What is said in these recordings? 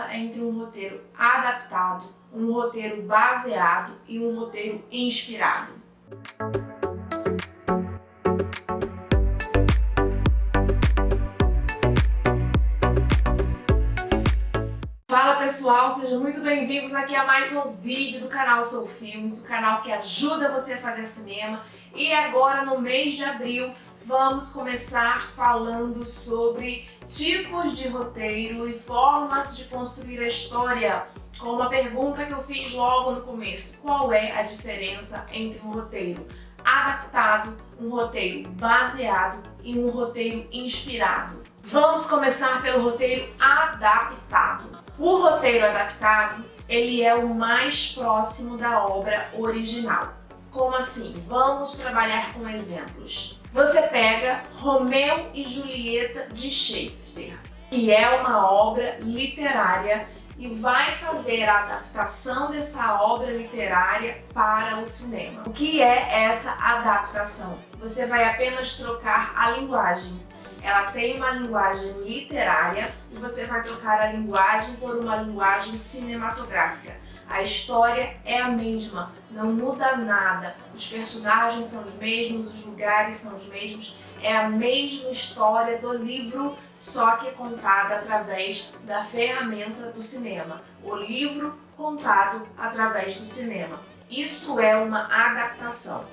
diferença entre um roteiro adaptado, um roteiro baseado e um roteiro inspirado? Fala pessoal, sejam muito bem-vindos aqui a mais um vídeo do canal Sou Filmes, o canal que ajuda você a fazer cinema. E agora no mês de abril vamos começar falando sobre tipos de roteiro e formas de construir a história, com uma pergunta que eu fiz logo no começo: qual é a diferença entre um roteiro adaptado, um roteiro baseado e um roteiro inspirado? Vamos começar pelo roteiro adaptado. O roteiro adaptado, ele é o mais próximo da obra original. Como assim? Vamos trabalhar com exemplos. Você pega Romeu e Julieta de Shakespeare, que é uma obra literária, e vai fazer a adaptação dessa obra literária para o cinema. O que é essa adaptação? Você vai apenas trocar a linguagem. Ela tem uma linguagem literária e você vai trocar a linguagem por uma linguagem cinematográfica. A história é a mesma, não muda nada. Os personagens são os mesmos, os lugares são os mesmos. É a mesma história do livro, só que contada através da ferramenta do cinema. O livro contado através do cinema. Isso é uma adaptação.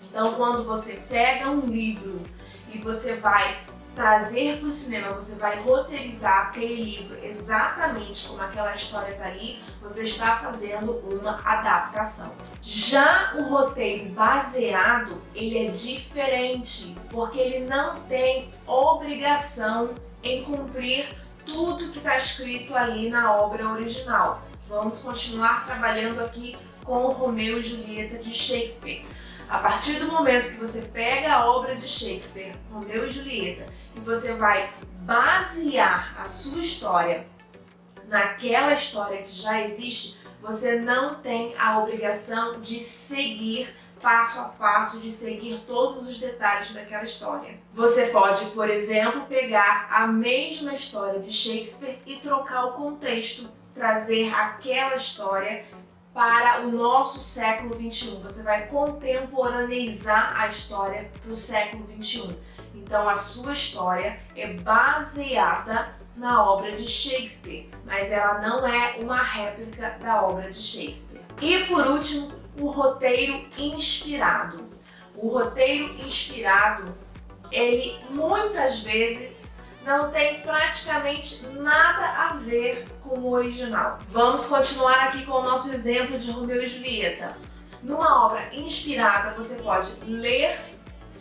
Então, quando você pega um livro e você vai trazer para o cinema, você vai roteirizar aquele livro exatamente como aquela história está ali, você está fazendo uma adaptação. Já o roteiro baseado, ele é diferente, porque ele não tem obrigação em cumprir tudo que está escrito ali na obra original. Vamos continuar trabalhando aqui com Romeu e Julieta de Shakespeare. A partir do momento que você pega a obra de Shakespeare, Romeu e Julieta, e você vai basear a sua história naquela história que já existe, você não tem a obrigação de seguir passo a passo, de seguir todos os detalhes daquela história. Você pode, por exemplo, pegar a mesma história de Shakespeare e trocar o contexto, trazer aquela história para o nosso século XXI. Você vai contemporaneizar a história para o século XXI. Então a sua história é baseada na obra de Shakespeare, mas ela não é uma réplica da obra de Shakespeare. E por último, o roteiro inspirado. O roteiro inspirado, ele muitas vezes não tem praticamente nada a ver com o original. Vamos continuar aqui com o nosso exemplo de Romeu e Julieta. Numa obra inspirada, você pode ler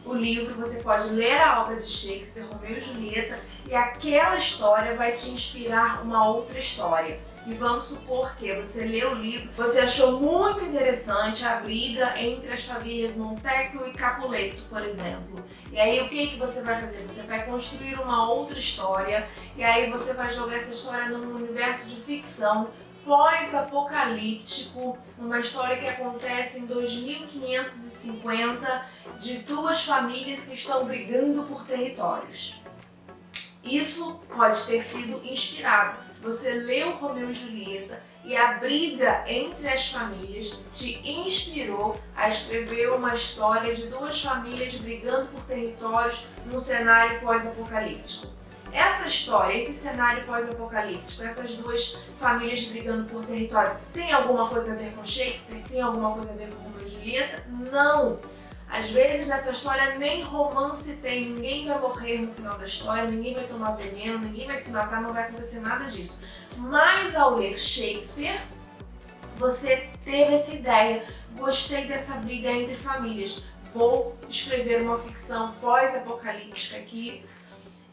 o livro, você pode ler a obra de Shakespeare, Romeu e Julieta, e aquela história vai te inspirar uma outra história. E vamos supor que você leu o livro, você achou muito interessante a briga entre as famílias Montecchio e Capuleto, por exemplo. E aí o que você vai fazer? Você vai construir uma outra história, e aí você vai jogar essa história num universo de ficção pós-apocalíptico, uma história que acontece em 2550, de duas famílias que estão brigando por territórios. Isso pode ter sido inspirado. Você leu Romeu e Julieta e a briga entre as famílias te inspirou a escrever uma história de duas famílias brigando por territórios num cenário pós-apocalíptico. Essa história, esse cenário pós-apocalíptico, essas duas famílias brigando por território, tem alguma coisa a ver com Shakespeare? Tem alguma coisa a ver com Romeu e Julieta? Não! Às vezes nessa história nem romance tem, ninguém vai morrer no final da história, ninguém vai tomar veneno, ninguém vai se matar, não vai acontecer nada disso. Mas ao ler Shakespeare, você teve essa ideia, gostei dessa briga entre famílias, vou escrever uma ficção pós-apocalíptica aqui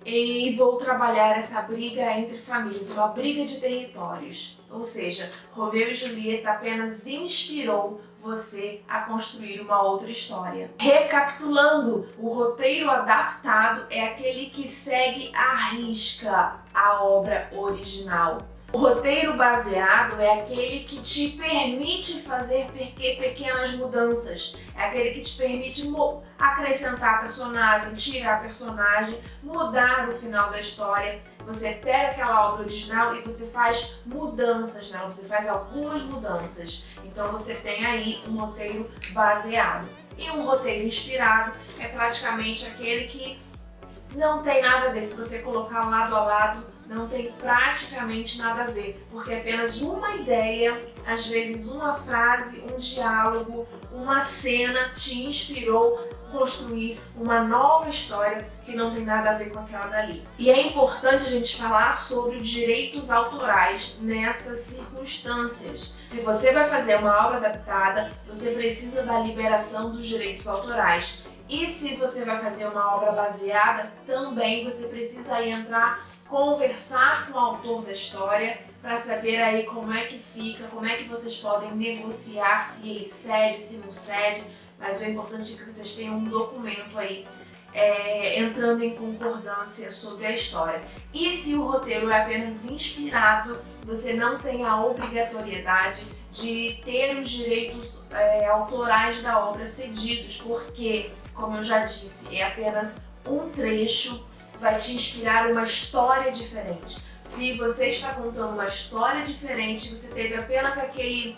e vou trabalhar essa briga entre famílias, uma briga de territórios. Ou seja, Romeu e Julieta apenas inspirou você a construir uma outra história. Recapitulando, o roteiro adaptado é aquele que segue à risca a obra original. O O roteiro baseado é aquele que te permite fazer pequenas mudanças. É aquele que te permite acrescentar personagem, tirar personagem, mudar o final da história. Você pega aquela obra original e você faz mudanças nela, você faz algumas mudanças. Então você tem aí um roteiro baseado. E um roteiro inspirado é praticamente aquele que não tem nada a ver. Se você colocar lado a lado, não tem praticamente nada a ver, porque é apenas uma ideia, às vezes uma frase, um diálogo, uma cena te inspirou a construir uma nova história que não tem nada a ver com aquela dali. E é importante a gente falar sobre os direitos autorais nessas circunstâncias. Se você vai fazer uma obra adaptada, você precisa da liberação dos direitos autorais. E se você vai fazer uma obra baseada, também você precisa aí entrar, conversar com o autor da história para saber aí como é que fica, como é que vocês podem negociar, se ele cede, se não cede, mas o importante é que vocês tenham um documento aí entrando em concordância sobre a história. E se o roteiro é apenas inspirado, você não tem a obrigatoriedade de ter os direitos autorais da obra cedidos, porque, como eu já disse, é apenas um trecho, vai te inspirar uma história diferente. Se você está contando uma história diferente, você teve apenas aquele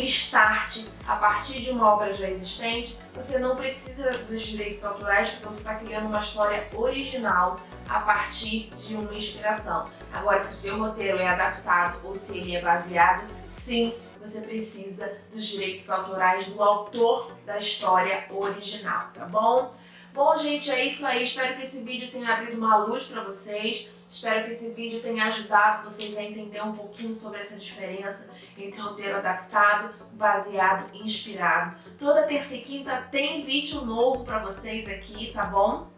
start a partir de uma obra já existente, você não precisa dos direitos autorais, porque você está criando uma história original a partir de uma inspiração. Agora, se o seu roteiro é adaptado ou se ele é baseado, sim, você precisa dos direitos autorais do autor da história original, tá bom? Bom, gente, é isso aí. Espero que esse vídeo tenha abrido uma luz para vocês. Espero que esse vídeo tenha ajudado vocês a entender um pouquinho sobre essa diferença entre roteiro adaptado, baseado e inspirado. Toda terça e quinta tem vídeo novo para vocês aqui, tá bom?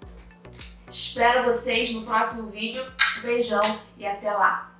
Espero vocês no próximo vídeo. Beijão e até lá!